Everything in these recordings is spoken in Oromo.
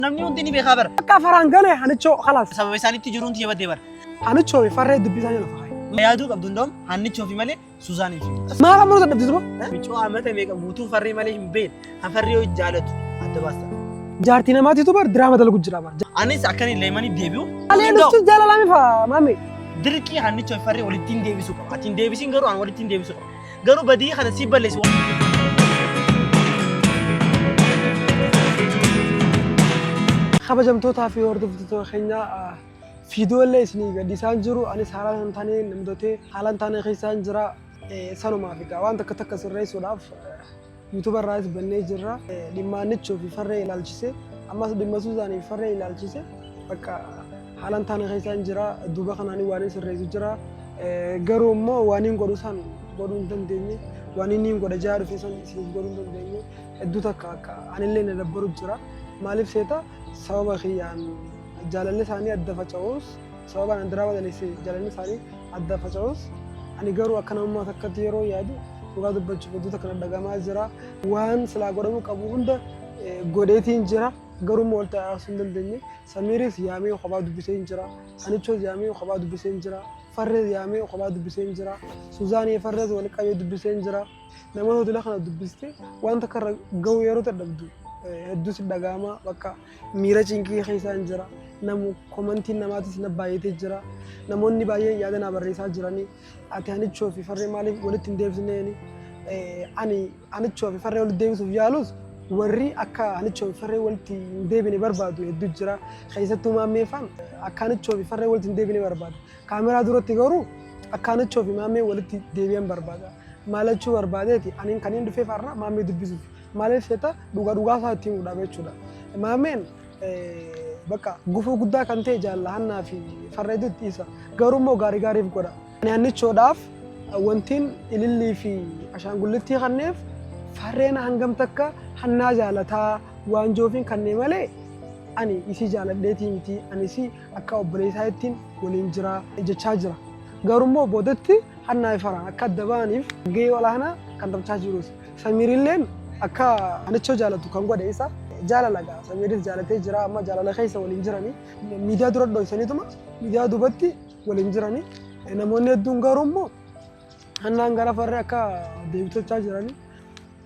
نمني وديني بخبر كفران قاله هنشو خلاص سبب ساني تجرون تيجي بدي بر هنشو فرد دبيزاني لفاي يا دوب عبد الدوم هنشو في مالي سوزاني في ما عمره تبدي بيشو عمته ميك بوتو فري مالي بين هفريو جالته هذا بس جارتينا ما تيتو بر دراما تلو جرا بر أنا سأكني ليماني ديبيو على نستو جالا لامي فا مامي دركي هنشو فري ولا تين ديبي سوكا تين ديبي سينغرو أنا ولا تين ديبي سوكا غرو بدي هذا سيبل ليس خبجمتوتا في وردفتو خينا فيديو اللي اسني قد سانجرو أنا سهران ثاني نمدوتي حالان ثاني خي سانجرا سانو ما فيك وان تكتك الرئيس وداف يوتيوبر رايس بني جرا لما نتشو في فرع لالجسه أما لما سوزاني فرع لالجسه بك حالان ثاني خي سانجرا دوبا خناني وانيس الرئيس جرا غرو مو وانين قدوسان قدون تندني وانين قد جارو في سان سيز قدون تندني دوتا كا أنا اللي ندبرو جرا مالف سيتا سبب خيان جالني ثاني أدفع جوز سبب أنا دراوة دليسي جالني ثاني أدفع جوز أنا قروا أكنا ما تكتيرو يادو وقعد بتشوفه تكنا دعما جرا وان سلا قرمو كابوند قديتين جرا قروا مولتا أصلا الدنيا سميرس يامي وخباد بسين جرا هنيتشوز يامي وخباد بسين جرا فرز يامي وخباد بسين جرا سوزاني فرز ولكايو دبسين جرا نمو هدول خنا دبستي وان تكر جو يرو تدبدو هدوس الدعامة بكا ميرا چينكي خيسان جرا نمو كومنتين نماتي سنبايته جرا نمون نبايه يادنا بريسا جراني أتهاني تشوفي فرّي مالي ولتين ديفز نيني أني تشوفي فرّي ولت ديفز ويالوز ورّي أكا أني تشوفي فرّي ولتين ديفني بربادو هدو جرا خيساتو مامي فان أكا أني تشوفي فرّي ولتين ديفني بربادو كاميرا دورو تيغورو أكا أني تشوفي مامي ولتين ديفين بربادا مالا تشو بربادتي أنين كانين دفي فرّا مامي دبزو مالي فتا دوغا ساتين ودا بيچودا مامين بكا غفو غدا كانتي جالا هنا في فرّيدت إيسا غارومو غاري غاريف غدا أنا تشوداف وانتين اللي في عشان قلتي خنيف فرّينا هنجم تكا حنا جالتا وانجوفين كني مالي أني إسي جالت ديتي متي أني سي أكا أبريسايتين ولينجرا إجتشاجرا غارومو بودتي حنا يفران أكا دبانيف جي ولا هنا كان تبتشاجروس سميريلين أكا أنا تشو جالتو كم قد إيسا جالا لغا سميريس جالتي جرا أما جالا لخيسا ولينجراني ميديا درود دويساني توما ميديا دوبتي ولينجراني namoonni hedduun garuu immoo hannaan gara farree akka deebitochaa jiranii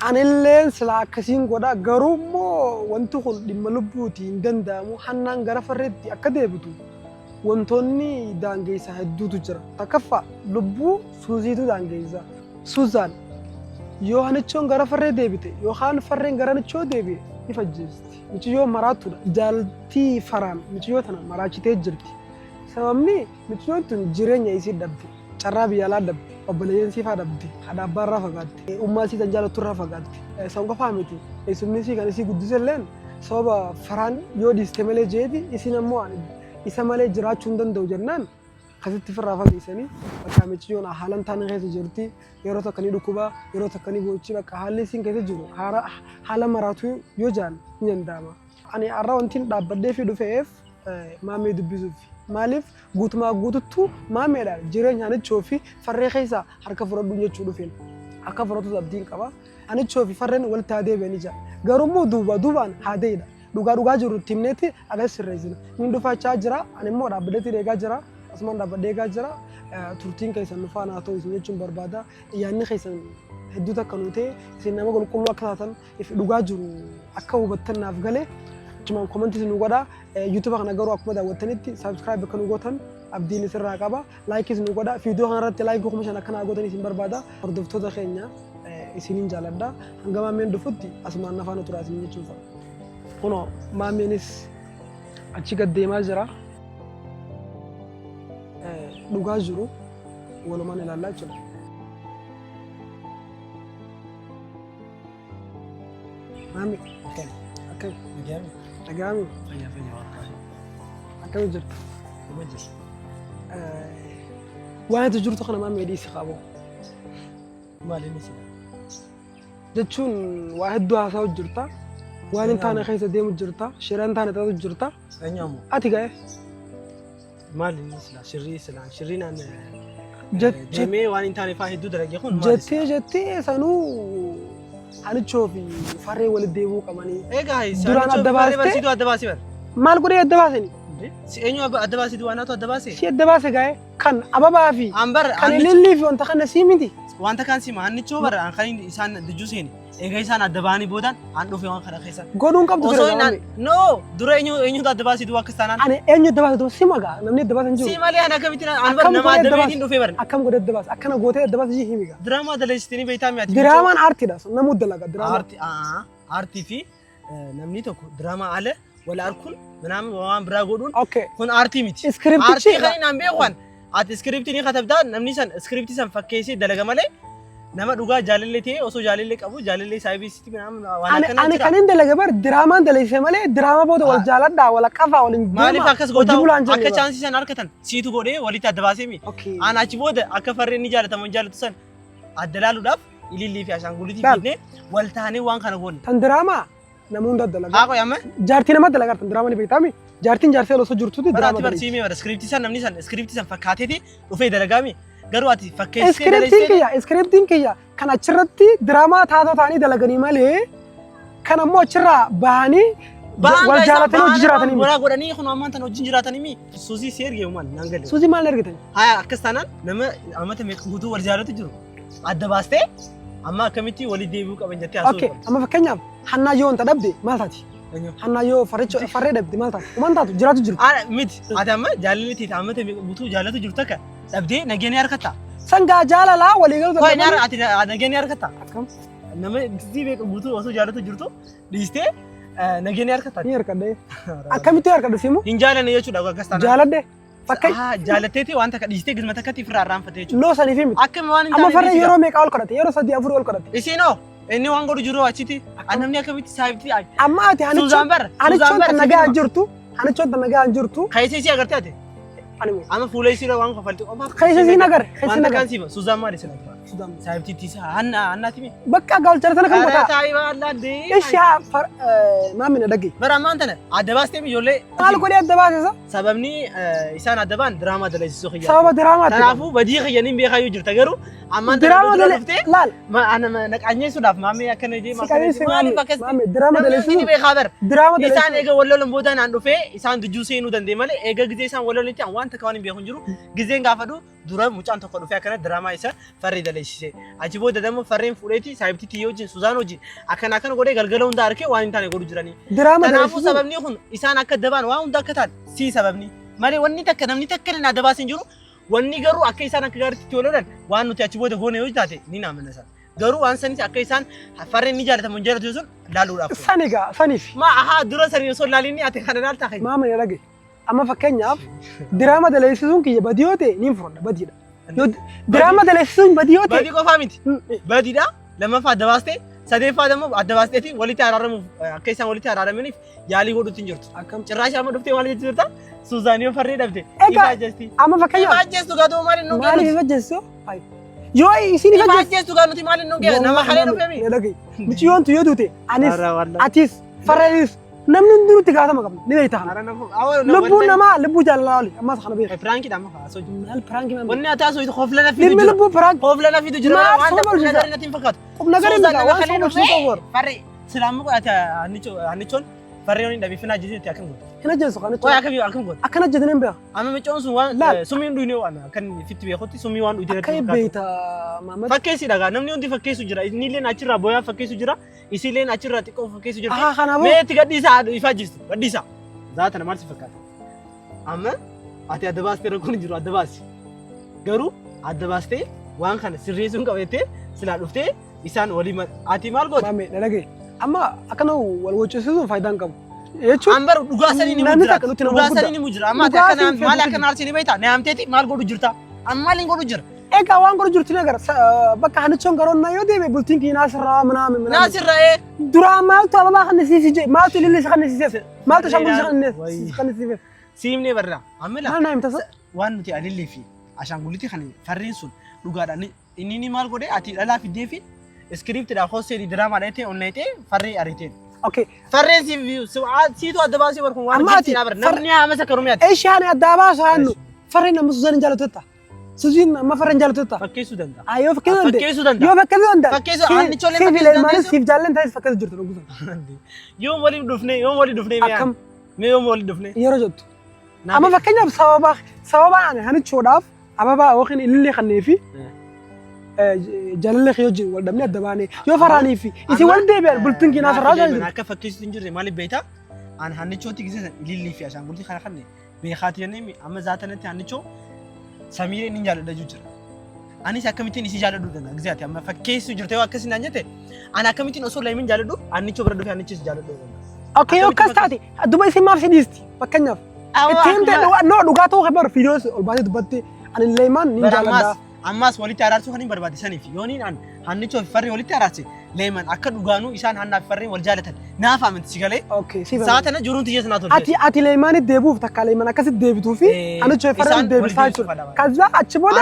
anilleen silaa akkasiin godha garuu immoo wanti kun dhimma lubbuuti hin danda'amu hannaan gara farreetti akka deebitu wantoonni daangeessa hedduutu jira takkaffaa lubbuu suuziitu daangeessa suuzaan yoo hanichoon gara farree deebite yookaan farreen gara hanichoo deebi'e ni fajjeesti michiyyoo maraatudha jaaltii faraan michiyyoo tana maraachitee jirti sababni michiyoon tun jireenya isii dhabde carraa biyyaalaa dhabde obboleeyyansi faa dhabde haadha abbaarraa fagaatte ummaa isii tan jaalatturraa fagaatte sababa qofaa miti eessumni isii kan isii guddiselleen sababa faraan yoo dhiiste malee jeeti isin ammoo isa malee jiraachuu hin danda'u jennaan akkasitti firraa fageessanii bakka michiyoon haalan taane keessa jirti yeroo tokko ni dhukkubaa yeroo tokko ni boochi bakka haalli isiin keessa jiru haala maraatu yoo jaan ni danda'ama ani har'a wantiin dhaabbadhee fi dhufeef maamee dubbisuuf maaliif guutumaa guututtu maameedhaan jireenya anichoo fi farree keessa harka fudhadhu jechuu dhufeen akka fudhatu abdiin qaba anichoo fi farreen walitti haa deebi'anii jira garuummoo duubaan haa dee'idha dhugaa jiru timneetti agas sirreessina min dhufaachaa jira ani immoo dhaabbadeetti deegaa jira asumaan dhaabbadee eegaa jira turtiin keessan dhufaan haa ta'u isin jechuun barbaada yaadni keessan hedduu takka nu ta'e isin nama qulqulluu akka taatan dhugaa jiru akka hubattannaaf galee cuman komentii nu godha YouTube kana garuu akkuma daawwattanitti subscribe kan nu gootan abdiin isirraa qaba like nu godha video kana irratti like kuma shan akkana gootan isin barbaada hordoftoota keenya isinin jaaladha hanga maameen dhufutti asumaan nafaan turaa isin jechuudha kuno maameenis achi gad deemaa jira dhugaa jiru walumaan ilaallaa jechuudha maami okay أجامي فيا أكمل جرت واحد جرت خنا ما ميدي سخابو ما لي نسي جتشون واحد دوا ساو جرتا واحد ثاني خيس ديم جرتا شيران ثاني تاو جرتا أنيامو أتيجا ما لي نسي شرين أنا جت جميع واحد ثاني فاهد درجة يكون جتي سانو Hanichoo fi farree walitti deebi'uu qabanii. Egaa Duraan adda baastee? barsiituu adda baasii bar. Maal godhee adda baasanii? Si eenyu adda baasiitu waanaatu adda baasee? Si adda baase gaa'e kan ababaa fi Ambar kan ilillii fi wanta kana sii miti. wanta kan sima hannichoo bara an kan isaan dijuu seeni. Egaa isaan adda baanii boodan an dhufe waan kana keessa. Godhuun qabdu Osoo ture inaan gaa'e. no dura eenyutu adda baasiitu akka istaanaan. Ani eenyu adda baase si magaa namni adda baase hin jiru. Si malee ana akkamitti an bar Akkam nama godhee adda adda beetiin dhufe bar. Akkam godhee adda baase akkana gootee adda baase jii himi gaa. Diraamaa daleessitanii beektaa mi'aati. Diraamaan aartiidha namuu dalaga diraamaa. Aartii fi namni tokko diraamaa ala wal arkuun ምናምን waan biraa godhuun Okay. kun aartii miti. Iskiriptichi Aartii kan inni an beekan ati iskiriptii ni katabdaa namni san iskiriptii san fakkeessee dalaga malee nama dhugaa jaalallee ta'e osoo jaalallee qabu jaalallee saayibiisitti waan akkana ani kan hin dalaga bar diraamaan daleessee malee diraamaa booda wal jaaladhaa wal qafaa wal hin maaliif akkas gootaa akka chaansii san harkatan siitu godhee walitti adda baasee mi Okay. aan achi booda akka farreen ni jaalatamu hin jaalatu san adda laaluudhaaf ilillii fi ashaangulitii fiidnee wal taanee waan kana goone. Tan diraamaa namuu hunda dalaga. Haa qoy amma Jaartii nama dalaga tan diraamaa ni beektaa mi? Jaartiin jaarsee osoo jirtuuti baraati diraamaa dalaga. barsiimee bara iskiriptii san namni san iskiriptii san fakkaateeti dhufee dalagaami garuu ati fakkeessee Iskiriptiin kiyya kan achirratti diraamaa taatoo ta'anii dalaganii malee kan ammoo achirraa bahanii wal jaalatanii hojii jiraatanii Wara godhanii kun ammaan tan hojiin jiraatanii mi suusii si ergee uumaan naan galee. Suusii maal ergitan? Haa akkas taanaan nama amata meeqa guutuu wal jaalatu jiru adda baastee amma akkamitti walii deebi'uu qaban jettee Okay, amma fakkeenyaaf hannaa yoo wanta dhabde maal taati? Hannaa yoo farree dhabde maal taati? Umaan taatu jiraatu jiru. miti ati amma jaalalli tiita amata meeqa guutuu jaalatu jiru takka dhabdee nageenii harkatta. Sangaa jaalalaa walii galuu Koi danda'u. ati nageenii harkatta. Akkam? Nama meeqa guutuu osoo jaalatu jirtu dhiistee nageenii harkatta. Ni harkadhee. Akkamitti harkadhu simu? Hin jaalanne jechuudha akkas taanaan. Jaaladde. Fakkeenya. Jaalatteeti waan takka dhiistee gizma takkatti ofirraa irraanfatte jechuudha. Loo saniif himi. Akkami waan hin Amma farree taane yeroo meeqa ol kadhate? Yeroo 3-4 ol kadhate. Isiinoo inni waan godhu jiru achitti namni akkamitti saayibtii Amma ati Suuzaan bara anichoon tan nagaa hin jirtu. Anichoon tan nagaa hin jirtu. kaayisee si agartee ate Anime. amma fuula isiirra waan kofalti qofa Kaayisee si nagare. Kaayisee waan nagare. takkaan siiba Suuzaan maali sila saayibtiitti isa annaati mi Bakka galchara sana kan karaa gotaa. taa'ee baallaa dee Ishi maammi na dhagge. bara ammaan tana adda baastee ijoollee Maal godhee adda baasisa? sababni isaan adda baan diraamaa dalaysisuu kiyyaa Sababa diraamaati. kanaafuu badii kiyyaniin beekayyuu jirta garuu ammaan Diraamaa dura dalee dhuftee laal. naqanyeessuudhaaf maammee akkana jee Siqabeessi maaliif akkas maammi diraama namni daleessu. ni beekaa bara Diraama isaan daleessu. eega wallolan booda naan dhufee isaan dujjuu seenuu danda'e malee eega gizee isaan wallolanitti an waan takka waan hin beeku hin jiru gizeen gaafadhu dura mucaan tokko dhufee akkana diraamaa isa farree daleessise achi booda dammo farreen fuudheeti saayibtiitii yoo wajjin Suuzaan wajjin akkana godhee galgala hunda harkee waan hin taane godhu jiranii Diraama kanaafuu daleessu. sababni kun isaan akka dabaan waan hunda akka ta'an sii sababni malee wanni takka namni takka na adda baasin jiru wanni garuu akka isaan akka gaariitti walolan waan nuti achi booda goone yoo taate ni naamna san garuu waan sanis akka isaan farreen ni jaalatamu hin jaalatu sun laaluudhaaf Sanigaa saniif. ma aha dura sanii osoo laalinni ati kana laal taa'e Maammi na dhagge. Amma fakkeenyaaf diraama daleessisuun kiyya badii yoo ta'e ni fudhanna badiidha. Yoo diraama daleessisuun badii yoo ta'e badii qofaa miti badiidha lammaffaa adda baastee sadeeffaa dammoo adda baasteeti walitti araaramuuf akka isaan walitti araaramaniif yaalii godhutti hin jirtu akkam. cirraashaa amma dhuftee maal jechuudha Suuzaan yoo farree dhabde Egaa, ifaajesti Amma fakkeenyaaf ifaajjestu gatuu maaliin nu maaliif geessu ifajjeessu? Yoo isin ifajjeessu. ifaajjestu gaa nuti maaliin nu geessu nama kalee dhufee mi Na dhagge. Muciyyoontu yoo duute anis atis farreenis namni hundinuu itti gaafatama qabna ni beektaa. Lubbuun namaa lubbuu jaalalaa oli ammas kana beeka. Firaankiidha amma kaasoo jiru. Maal piraangii maal? Wanni ati haasoo hofla na fidu Dhimmi jira. lubbuu piraangii. Hofla na fidu jira Maal waan soba tokko hojjeta? nagari natti hin fakkaatu. Qub nagari Suuzaan miti nama waan kalee soba dhufee hojjetu qofa. farri silaamu ati annichoon farri yoon hin dhabii finaa jisiitti akkam godhu. Hin ajjeesu kan Qoy akkam godhu. akkana jedhanii hin beeku. Amma micoon sun waan Laal. summii hin dhuyne waan kan fitti beekutti summii waan dhuyte Akka natti beeyta Maamad. fakkeessi dhagaa namni hundi fakkeessu jira innilleen achirraa booyaa fakkeessu jira isiilleen achirraa xiqqoo fakkeessu jira Aha kanaafuu mee itti gadhiisaa ifaa jirtu gadhiisaa zaatana maal si fakkaata amma ati adda baastee rakkoon jiru adda baasi garuu adda baastee waan kana sirreessuun qabeettee silaa dhuftee isaan walii ati maal goota maamee dhalagee amma akkana wal wajjisiisuun faayidaa hin qabu. Jechuun ambar dhugaa sanii ni namni mujjira takka nuti nama dhugaa guddaa. sanii ni mujjira amma ati Dhugaa akkana siin maal fedhu akka naarsii ni beektaa ni hamteeti maal godhu jirta amma maal hin godhu jira egaa waan godhu jirtu ni agar bakka hanichoon garoonnaa yoo deeme bultiin kiyya naasirraa minaamin naasirra'ee duraa maaltu ababaa kannisiisise maaltu ilillee isa kannisiise maaltu shanguulli isa kannisiise siimnee barraa amma maal naa himtasa waan nuti alillee fi ashaangullitti kan farreen sun dhugaadhaan inni ni maal godhe ati dhalaa fiddee fi iskiriiptidhaan hoosteedii diraamaa dheetee onneetee farree ariiteen. okay Farreen siitu adda baasee barkuun waan Amma ati jirti namni haamasa karumiyaati. eeshaan addaa baasu haannu farreen amma Suuzaan hin jaallatetta Suuziin amma farran jaallattoota. Fakkeessuu danda'a. Yoo fakkeessuu danda'a. Fakkeessuu danda'a. Yoo fakkeessuu danda'a. Fakkeessuu aanni coolee Siif fakkeessuu ilmaan dandeessu. siif jaallan ta'es fakkeessuu jirtu dhugusan. Yoom waliin dhufnee Akkam mee yoom waliin dhufnee. yeroo jettu. Amma fakkeenyaaf sababa ani hanichoodhaaf ababaa yookiin ilillee kannee fi jaalallee kee wajjin wal dhabnee adda baanee yoo faraanii fi isin wal deebi'an bultiin keenyaa sarraa jaalladhu. Akka fakkeessuutu hin jirre maaliif beektaa? Ani hannichooti giseesan ilillii fi ashaangultii kana kanneen beekaati jennee amma zaatanatti hannichoo samiiree ni jaalladha jira. Anis akkamittiin isi jaalladhu danda'a giseeti amma fakkeessuu jirte yoo akkasii naan jette ani akkamittiin osoo laayimin jaalladhu hannichoo bira dhufee hannichis jaalladhu danda'a. Okay yoo akkas taate duba isin maaf si dhiisti fakkeenyaaf. Ittiin ta'e dhugaa ta'uu qabar fiidiyoos ol baatee dubbatti ani laayimaan ni jaalladha. Ammas walitti araarsuu kan hin barbaadisaniif yooniin an hannichoo fi farreen walitti araarse laayimaan akka dhugaanuu isaan hannaa fi farreen wal jaalatan naaf amanti galee. Saatana jiruun tiyyees naa tolche. Ati laayimaanitti deebi'uuf takka laayimaan akkasitti deebituu fi hannichoo fi farreen deebisaa jechuudha. Kaza achi booda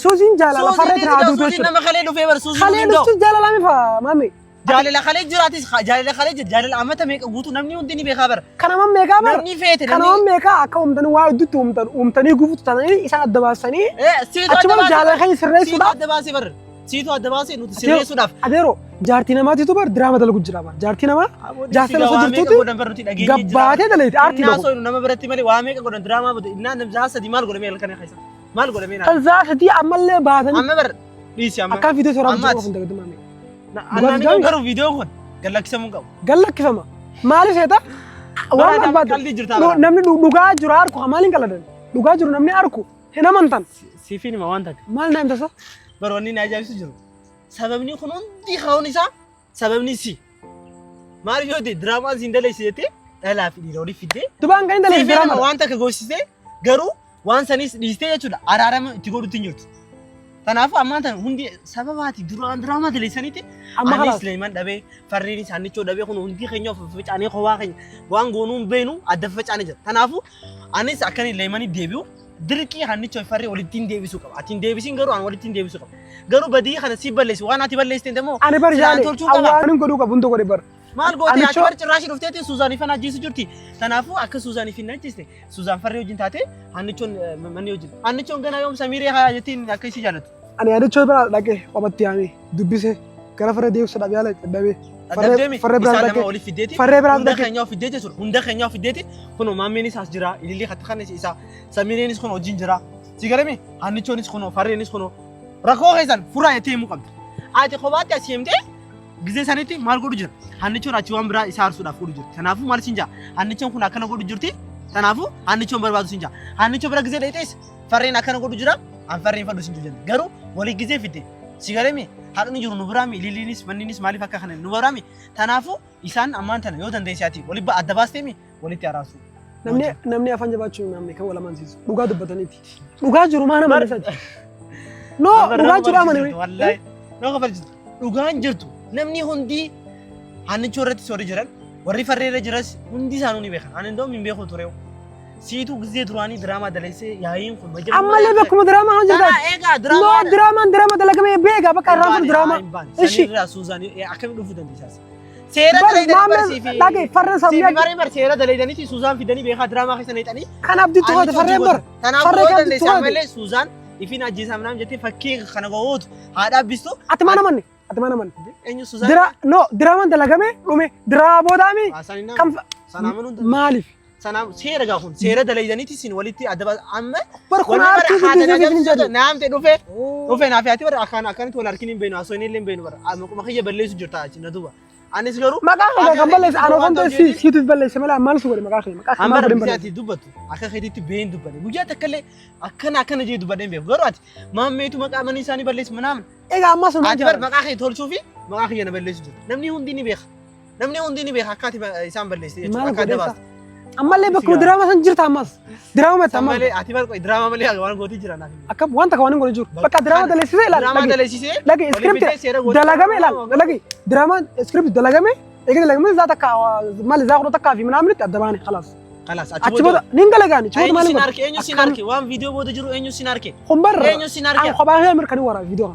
suuziin jaalala farreen irraa aduutu jechuudha. Nama kalee dhufee bar suuziin kalee dhuftus jaalalami faa maami. Jaalala kalee jiraatis jaalala kalee jira jaalala amata meeqa guutuu namni hundi ni beekaa bar. Kanama meeqaa bar. Namni feete kanama meeqaa akka uumtanii waa hedduutti uumtanii gufutu taatanii isaan adda baasanii. Achi booda jaalala keenya sirreessuudhaaf. Adda baasee bar. Siitu adda baasee nuti sirreessuudhaaf. Adeero jaartii namaatiitu bar diraama dalagu jira bar. Jaartii namaa jaartii lafa jirtuuti gabbaatee daleeti aartii dhabu. Naasoo nama biratti malee waa meeqa godhan diraamaa booda innaan namzaa sadii maal godhamee halkan keessa. Maal godhamee naa. Kanzaa sadii ammallee baatanii. Amma bar dhiisi amma. Akka viidiyoo suuraa bituu qofa hin dagatamame. Annaan garuu viidiyoo kun gallakkisamuu qabu. Gallakkifama. Maaliif seeta? Waan barbaadu. Namni dhugaa jiru harku maaliin qalladan? Dhugaa jiru namni harku hin amantan. Siifin hima waan takka. Maal naam tasa? Baroonni na ajaa'ibsu jiru. Sababni kun hundi haa'uun isaa sababni si. Maal yoo ta'e diraamaan siin daleessi jettee dhalaa fi dhiira olii fiddee. Dubaan kan hin daleessi diraama. Waan takka goosisee garuu waan sanis dhiistee jechuudha araarama itti godhutti hin jirtu. Kanaafuu ammaan tan hundi sababaati duraan diraamaa daleessaniiti. Anis laayimaan dhabee farreenis hannichoo dhabee kun hundi keenya of facaanee kophaa keenya waan goonuun beenu adda facaanee jira. Kanaafuu anis akkan laayimaanii deebi'u dirqii hannichoo farree walitti hin deebisuu qaba. Ati hin deebisiin garuu an walitti hin deebisuu qaba. Garuu badii kana si balleessi waan ati balleessite immoo ani bar jaale awwaanin godhuu qabu hundi godhe bar. Maal gootee ati bar cirraashii dhufteeti Suuzaanii fan ajjeesu jirti. Kanaafuu akka Suuzaanii fin ajjeeste Suuzaan farree wajjin taate hannichoon manni wajjin. Hannichoon ganaa yoom Samiiree haa jettiin akka isii jaallatu. Ani hannichoo bira dhaqee qophaatti yaamee dubbisee gara farree deebisuu dhabe yaala dadhabee. Farree biraa dhaqee olii fiddeeti. Farree biraa dhaqee. Hunda keenyaa of fiddeeti jechuudha. Hunda keenyaa of fiddeeti. Kun maammeenis as jira. Ilillee hatta kanis isaa. Samiireenis kun wajjin jira. Si galame hannichoonis kun farreenis kun rakkoo keessan furaa jettee himuu qabdi. Ati kophaatti as himtee gisee sanitti maal godhu jira. Hannichoon achi waan biraa isaa harsuudhaaf godhu jira. Kanaafuu maal siin jaa? Hannichoon kun akkana godhu jirti. Kanaafuu hannichoon barbaadu siin jaa. Hannichoo bira gisee dheetes farreen akkana godhu jira. An farreen fadhu siin jenna. Garuu walii gisee fidde. Si galame haqni jiru nu biraami ililiinis manninis maaliif akka kana nu biraami. Kanaafuu isaan ammaan tana yoo dandeesse ati walii adda baasteemi walitti araasu. Namni afaan jabaachuu namni kan wal amansiisu. Dhugaa dubbataniiti. Dhugaa jiru maana maalisaati? No, dhugaa jiru amane. Wallahi. No kafalchitu. Dhugaan jirtu. Namni hundi hannichoo irratti soorri jiran warri farree irra jiras hundi isaanuu ni beekan. Ani ndoo min beeku tureewu. Siitu gisee duraanii diraamaa daleessee yaa'iin kun majaajila. Ammallee beekuma diraamaa hojjetaa. Eegaa diraamaa. No diraama dalagamee beeka bakka irraa kun diraamaa. Ishi. Sanirraa Suuzaanii akkamiin dhufuu dandeessaas? Seera daleedanii barsiifi. Dhaqee farreen sammuu. Siifi barreen bar seera daleedanii Suuzaan fidanii beekaa diraamaa keessa neexanii. Kan abdiitu hoota farreen bar. Kanaafuu yoo dandeessaa malee Suuzaan ifin ajjeesaa minaan jettee fakkii kana gootu haadha abbistu. Ati maana manni. Ati maana manni. Eenyu Suuzaan? Diraamaan dalagamee dhume diraa boodaami. Sanaamuun maaliif? Sanam seera gaa kun seera daleedaniiti sin walitti adda baas amma barkuna arkiisu naamte dhufe naaf yaati bara akkanitti wal arkin hin beenu asoo inni illee hin beenu bara maquma kiyya balleessu jirta achi na duuba anis garuu maqaa kan balleesse ana wanta siitu balleesse malee maal su godhe maqaa kan amma rabbisaati dubbatu akka keetitti been dubbate guyyaa takkallee akkana jee dubbadheen beeku garuu ati maammeetu maqaa manii isaanii balleessu manaamin egaa amma sun ati bar maqaa kee tolchuu fi maqaa kiyya na balleessu jirta namni hundi ni beeka akka ati isaan balleesse jechuudha akka adda baasta. Ammallee bakka diraama san jirta ammas. Diraama mata ammas. Ammallee ati barqoo diraama malee waan gootii jira naaf. Akka wanta kan waan godhu jiru. Bakka diraama daleessisee ilaala. Diraama daleessisee. Lagi script dalagame ilaala. Lagi diraama script dalagame. Eegi dalagame zaata ka maali zaa godhata kaafi minaamin adda baane khalaas. Khalaas achi booda ninga lagaani. Achi booda maali godhu. Eenyu sinarke waan viidiyoo booda jiru eenyu sinarke. Humbar. Eenyu sinarke. An kophaa hee mirkanii wara viidiyoo.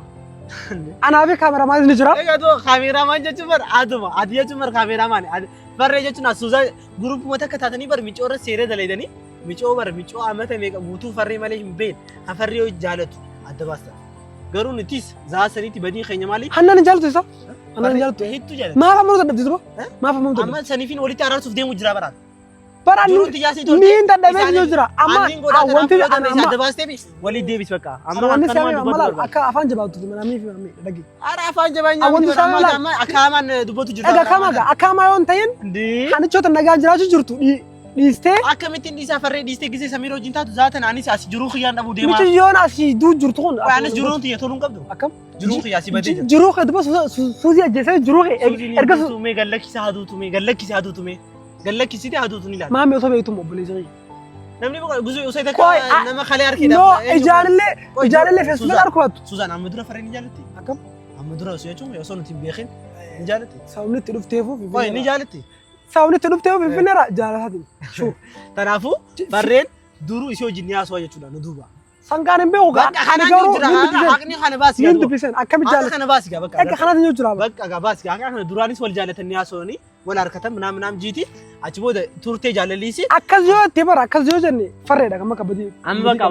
Ana fi kaameramaan ni jira. Egaa too kaameramaan jechuun bar aduma ati jechuun bar kaameramaan barree jechuun Suuzaan guruupuma takka taatanii bar micoora seera daleedanii miicoo bara miicoo amata meeqa guutuu farree malee hin beekne kan farree hojii jaalatu adda baasta. Garuu nutis zaasaniitti badii keenya maali? Hannan jaalatu isa. Hannan jaalatu. Hedduu jaalatu. Maaf ammoo dadhabdi duba. Maaf ammoo dadhabdi. Amma saniifin walitti araarsuuf deemu jira baraan. Baraan niin dadhabee yoo jira. Amma wanti amma adda baastee walitti deebis bakka. Amma wanti saamee maal akka afaan jabaatu manamii fi mamii dhagi. Ara afaan jabaa amma akaamaan dubbatu jira. Egaa akaamaa akaamaa yoon ta'in hanichoota nagaa jiraachuu jirtu dhiistee akkamittiin dhiisaa farree dhiistee gisee Samiira wajjin taatu zaatan anis as jiruu khiyyaan dhabuu deemaa. Michi yoon asii duu jirtu kun. Anis jiruun tiyya toluun qabdu. Akkam? Jiruu khiyyaa si badee jira. Jiruu khiyyaa duba suuzii ajjeesee jiruu erga tumee gallakkisa haduutu mee gallakkisite haduutu ni laata. Maamii osoo beektu obboleessa. Namni boqo guzuu osoo takka nama khalee arkee dha. No ijaanillee feesbuuk arkuwatu. Suzaan amma dura farree ni jaallatti. Akkam? Amma dura osoo jechuun osoo nuti hin beekin ni jaallatti. Sababni itti dhufteefu. Qoy ni jaallatti. Sababni itti dhufteefu finfinneera jaalataati. Kanaafuu farreen duruu isii wajjin ni haasawaa jechuudha nu duuba. Sangaan hin beeku gaa. Kana garuu haqni kana baasi gaa. Min dubbisan akkamitti jaalatu. Kana baasi gaa bakka. Akka kanatti yoo jira. Bakka gaa baasi gaa kana duraanis wal jaalatanii haasawanii wal harkatan naam jiiti achi booda turtee jaalaliisi. Akkas yoo itti bara akkas yoo jenne farreedha kan makka badii. Amma bakka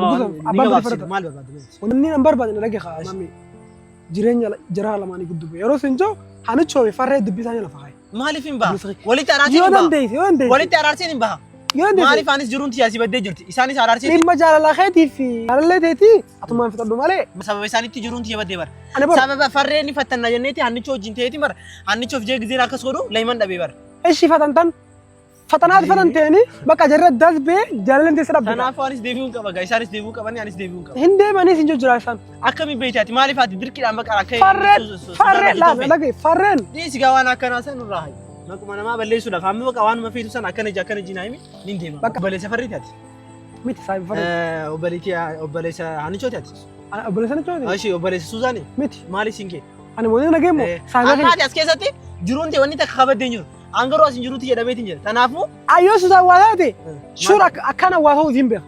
maal barbaadu. Wanni nan barbaadne dhage haa mami jireenya jaraa lamaanii guddu yeroo sinjoo hanichoo farree dubbisan lafa haa. Maaliif hin baha? Walitti araarsiin hin baha. Walitti araarsiin hin baha. Maaliif anis jiruun siyaasii baddee jirti? Isaanis araarsiin. Dhimma jaalala keetii fi jaalallee teetii atumaan fixadhu malee. Sababa isaaniitti jiruun tiyya baddee bara. Sababa farreen ni fattanna jenneeti hannichoo wajjin ta'eeti bara. Hannichoof jee gizeen akkas godhu leeyman dhabee bara. Eshi fatantan. Fatanaati fatan ta'anii bakka jarra dasbee jaalalleen teessa dhabde. Kanaafuu anis deebi'uun qaba gaa isaanis deebi'uu qabanii anis deebi'uun qaba. Hin deemanis hin jira isaan. Akkamiin beektaati maaliif ati dirqiidhaan bakka akka farreen laata farreen. Dhiisi gaa waan akkanaa san irraa hayi. Makuma namaa balleessuudhaaf amma bakka waanuma feetu sana akkana jina himi nin deema. Obboleessa farriiti ati. Miti saayiba farriiti. Obboleessa hanichooti ati. Obboleessa hanichooti. Ashi obboleessa Suuzaani. Miti. Maali siinke? Ani moonii nageemmoo. Annaati as keessatti jiruun ta'e wanni takka kabaddee jiru. Angaroo asin jiruutti jedhameetiin jira. Kanaafuu. Ayyoo Suuzaan waa taate. Suura akkana waa ta'uuf hin beeku.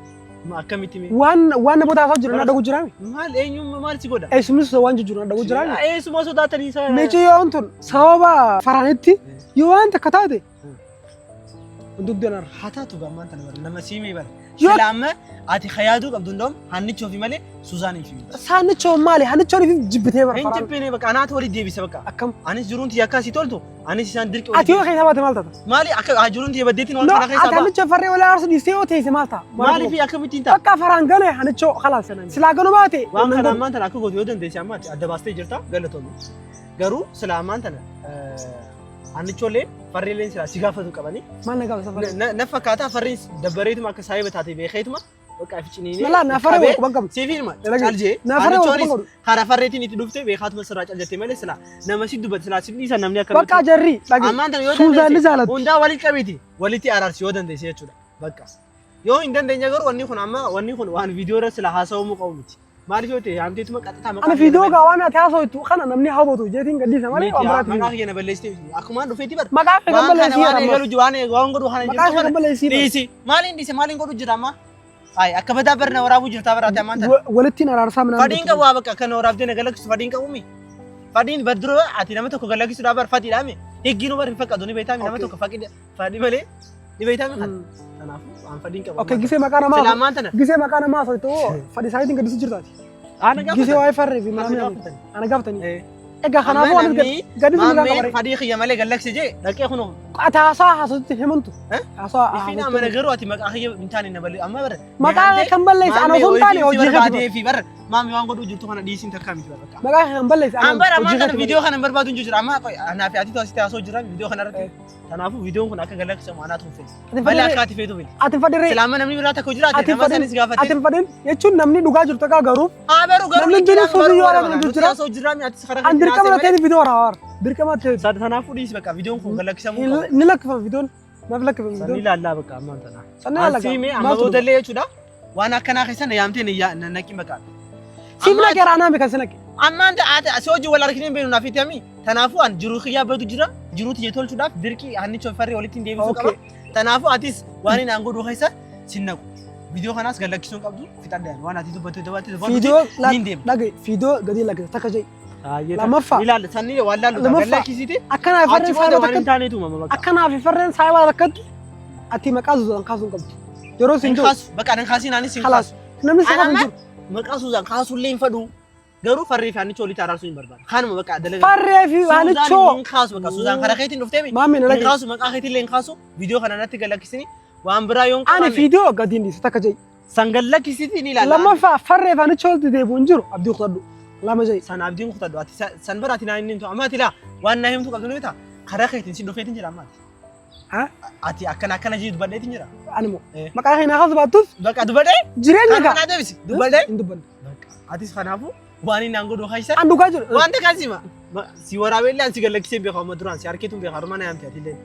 Akkamitti mee? Waan namoota haasa'u jiru na dhagu jiraami. Maal eenyuun maal si godha? Eessumis waan jiru na dhagu jiraami. Eessuma sodaatanii isaa. Michi yoo tun sababa faraanitti yoo waan takka taate. Dugdanarra. Haa taatu gammaan tana bara nama siimee bara. Sila amma ati khayaaduu qabdu ndoom hannichoo fi malee Suuzaanii fi. Hannichoo maali? Hannichoo fi jibbitee bara. Hin jibbine bakka anaatu walitti deebisa bakka. Akkam. Anis jiruun tiyya akkasii toltu. Anis isaan dirqi ati yoo keessa baate maal taata? Maali akka jiruun tiyya baddeetiin waan kana keessa baate. Ati hannichoo farree wala aarsu dhiistee yoo teesse maal ta'a? Maali fi akkamittiin ta'a? Bakka faraan galee hannichoo khalaas sanani. Silaa ganuu baate. Waan kana ammaan tana akka gootu yoo dandeesse ammaati adda baastee jirta galatoomne. Garuu silaa ammaan tana hannichoolleen farreeleen silaa si gaafatu qabanii. Maal na gaafata farreen? Na fakkaataa farreen dabbareetuma akka saayiba taate beekeetuma. Bakka ficiniini. Mala na farree wal qabu. Siifilma calje. Hannichoonis karaa farreetiin itti dhuftee beekaatuma sirraa caljattee malee silaa nama si dubbate silaa si dhiisa namni akka. Bakka jarri. Ammaan tana yoo dandeesse hundaa walitti qabeeti walitti araarsi yoo dandeesse jechuudha. Bakka yoo hin dandeenye garuu wanni kun waan viidiyoo irra silaa haasa'uu qabu miti. Maaliif yoo ta'e hamteetuma qaxxataa maqaa. Ani viidiyoo gaa waan ati haasa'u kana namni hawwatu jeetiin gadhiisa malee waan biraati. Maqaa kiyya na balleessitee akkumaan dhufeetii bara. Maqaa kiyya balleessii waan eegalu waan godhu kana maqaa kiyya balleessii. Dhiisi maaliin godhu jira amma. Ay akka badaa barna waraabuu jirta baraate ammaan tana. Walittiin araarsaa mana. Fadhiin qabu waa bakka kana waraabdee na galakkisu fadhiin qabu mi. Fadhiin badroo ati nama tokko galakkisuudhaaf bar fadhiidhaa mi. Higgiinuu bar hin fakkaatu ni beektaa mi nama tokko fadhi malee ni beektaa mi kan. Kanaafuu waan fadhiin qabu. Okay gisee maqaa namaa. Sila ammaan tana. Gisee maqaa namaa soitoo fadhi isaatiin gadhiisu jirtaati. Gisee waa'ee farree fi ana gaafatanii. Egaa kanaafuu waan gadhiisu ni gaafata. Fadhii kiyya malee galakkise jee dhaqee kunoo. Ati haasa'utti himantu. Ifina mana garuu ati maqaa kiyya hin taane na balleessu amma bara. Maqaa kan balleessu ana osoo hin taane hojii baadee fi bara maami waan godhu jirtu kana dhiisiin takkaa miti bara. Maqaa kan balleessu ana bara amma kana viidiyoo kana barbaadu hin jiru amma anaa fi ati to'asitti haasoo jira viidiyoo kana irratti. Kanaafuu viidiyoon kun akka galakkisamu anaatu hin fedhu. Malee akka ati feetu fedhu. Ati fadhiree. Silaama namni biraa takka jiraate nama sanis gaafate. Ati fadhin jechuun namni dhugaa jirtu akka garuu. Haa baruu garuu namni jiru suutii yoo argamu jira. Haasoo jira mi ati kan dirqama ta'e viidiyoo raawar. Dirqama ta'e. Kanaafuu dhiisi bakka viidiyoon kun galakkisamu. Ni lakkifama viidiyoon. Maaf lakkifama viidiyoon. Sanni ilaallaa bakka ammaan tana. Sanni ilaallaa. Siimee amma boodallee jechuudha. Waan akkanaa keessan yaamtee naqi bakka. Siimna gara anaa beekan sinaqi. Ammaan ta'ate asii hojii wal argineen beenu naaf itti hami. Kanaafuu an jiruu xiyyaa badu jira. Jiruu tiyya tolchuudhaaf dirqii hannichoo farree walitti hin deebisuu qaba. Kanaafuu atis waan hin aangoo keessa sinnaqu. Viidiyoo kanaas gallakkisuun qabdu fixadhaan waan ati dubbattu viidiyoo dhagaye viidiyoo gadi lakkisa takka jee. Lammaffaa. Ilaalla sanni waan laallu gallakkisiiti. Akkanaa farreen saayibaa takkatti. Akkanaa fi farreen saayibaa takkatti ati maqaa Suuzaan kaasuun qabdu. yeroo sin jiru Kaasu bakka anan kaasiin anis hin khalaas kaasu. namni si qabu Anamma jiru maqaa Suuzaan kaasuullee hin fadhu. Garuu farrii fi Haanichoo walitti araarsuu hin barbaadu. Kanuma bakka dalagaa. farree fi Haanichoo Suuzaan hin kaasu bakka Suuzaan karaa keetiin dhuftee mi? maamii na Hin dhagee kaasu maqaa keetillee hin kaasu. Viidiyoo kana natti galakkisini waan biraa yoon ani qabaanne fiidiyoo gadiin dhiise takka jai san gallakkisiitiin ilaala. lammaffaa farree fi Haanichoo walitti deebi'u hin jiru abdii kutadhu lama jai San abdiin kutadhu ati san biraati naa inni himtu amma ati laa waan naa himtu qabdu ni ta'a karaa keetiin si dhufeetiin jira amma ati. haa Ati akkana jii dubbadheetiin jira. animmoo maqaa kee naa kaas baattuuf Bakka dubbadhee jireenya kan gaa naa deebisi dubbadhee. hin dubbanne Bakka atis kanaafuu waan inni aangodoo kaayisa. an dhugaa jiru Wanta kasima si waraabellee an si gallakkisee beeku amma duraan si harkeetuun beeku haruma na yaamte atillee.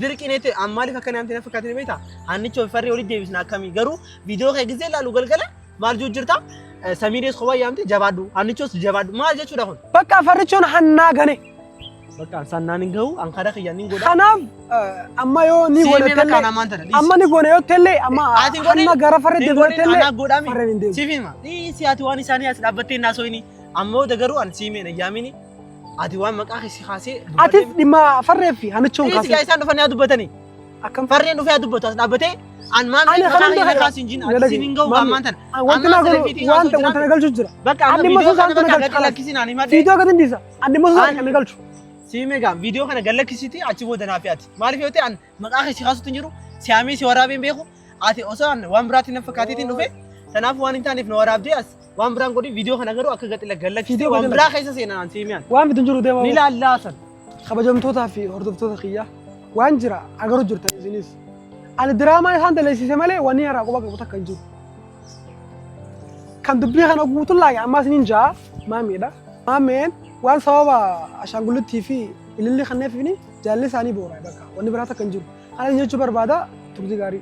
Dirqiin ete ammaaliif akka na yaamte na fakkaatine beektaa Haanichoo fi farrii walitti deebisna akkamii garuu viidiyoo kee gisee ilaalu galgala maal jijjiirta Samiirees kophaa yaamte jabaadhu Haanichoos jabaadhu maal jechuudha kun. bakka farrichoon hannaa gane Bakka sannaan hin gahu an karaa kiyyaan hin godha. kanaaf amma yoo ni Siimee godhe bakka tellee namaan tana dhiisi. amma ni goone yoo tellee amma Ati hin godhin. hanna gara farree Hin deebi'u godhin tellee anaa godhaami. farreen hin deebi'u Siifima dhiisi ati waan isaanii as dhaabbattee hin naasooyini ammoo garuu an siimee na yaamini ati waan maqaa keessi kaasee. atis dhimma farree fi Haanichoon Dhiisi gaa kaasee isaan dhufanii haa dubbatanii. akkam Farreen dhufee haa dubbatu as dhaabbatee an maan Ani maqaa kanan kee beekaa. kaasiin jin ati siin hin gahu ammaan tana. wanti naa godhu wanta na galchu jira Bakka amma Ani viidiyoo masuusaan kana kana bakka galchu gadi lakkisiin ani madde. fiidiyoo gadin dhiisa ani masuusaan Ani- kan na galchu Siimee gaa viidiyoo kana gadi lakkisiiti achi booda naaf yaati. Maaliif yoo ta'e an maqaa keessi kaasuutu hin jiru siyaamee si waraabeen beeku ati osoo an waan biraatiin na fakkaateetiin dhufe kanaaf waan hin taaneef na waraabdee as waan biraan godhi viidiyoo kana garuu akka gadi lakkisitee Viidiyoo waan gadi biraa keessa seenan an siimeen. waan bitin jiru deema Ni laallaasan. kabajamtootaa fi hordoftoota kiyyaa waan jira agaruu jirtan isinis ani diraamaa isaan daleessise malee wanni irraa quba qabu takka hin jiru kan dubbii kana guutuun laage ammaas nin jaa maamiidha maameen waan sababa ashaangulittii fi ililli kanneef jaalli isaanii boora bakka wanni biraa takka hin jiru kana jechuu barbaada turtii gaarii